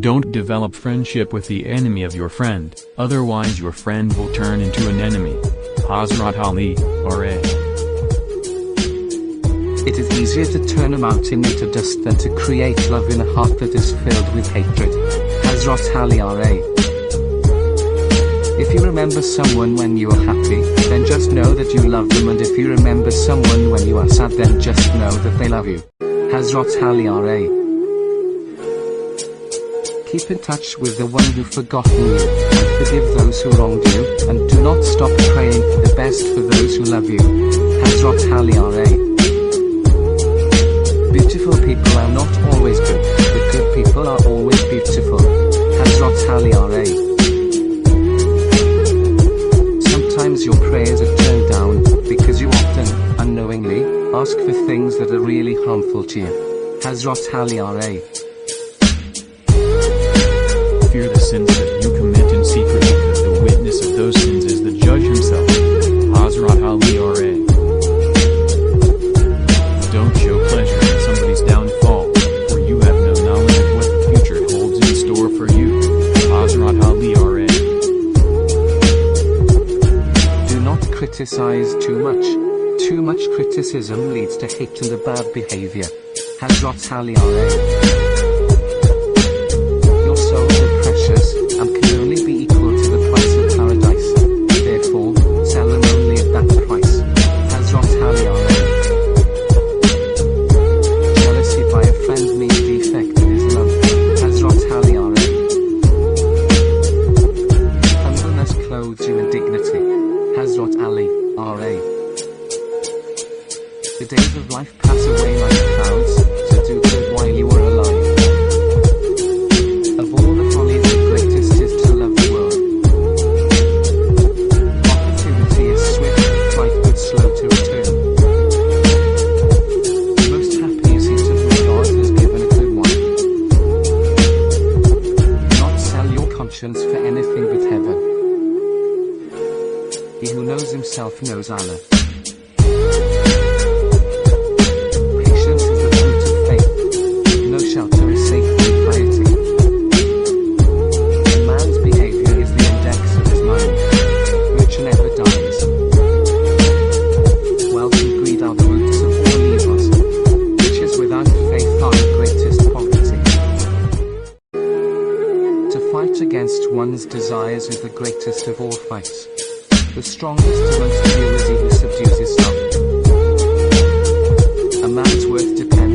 Don't develop friendship with the enemy of your friend, otherwise your friend will turn into an enemy. Hazrat Ali, R.A. It is easier to turn a mountain into dust than to create love in a heart that is filled with hatred. Hazrat Ali, R.A. If you remember someone when you are happy, then just know that you love them, and if you remember someone when you are sad, then just know that they love you. Hazrat Ali, R.A. Keep in touch with the one who forgotten you, and forgive those who wronged you, and do not stop praying for the best for those who love you. Hazrat Ali, R.A. Beautiful people are not always good, but good people are always beautiful. Hazrat Ali, R.A. Sometimes your prayers are turned down, because you often, unknowingly, ask for things that are really harmful to you. Hazrat Ali, R.A. Fear the sins that you commit in secret, because the witness of those sins is the judge himself. Hazrat Ali, R.A. Don't show pleasure in somebody's downfall, for you have no knowledge of what the future holds in store for you. Hazrat Ali, R.A. Do not criticize too much. Too much criticism leads to hate and a bad behavior. Hazrat Ali, R.A. Your souls are precious, and can only be equal to the price of paradise. Therefore, sell them only at that price. Hazrat Ali, R.A. Jealousy by a friend means defect in his love. Hazrat Ali, R.A. Humbleness clothes you in dignity. Hazrat Ali, R.A. The days of life pass away like clouds, so do good while you are alive. Of all the follies, the greatest is to love the world. Opportunity is swift to flight but slow to return. Most happy is he to whom God has given a good wife. Do not sell your conscience for anything but heaven. He who knows himself knows Allah. Shelter is safety and piety. A man's behavior is the index of his mind, which never dies. Wealth and greed are the roots of all evils. Riches without faith are the greatest poverty. To fight against one's desires is the greatest of all fights. The strongest amongst you is he who subdues his self. A man's worth depends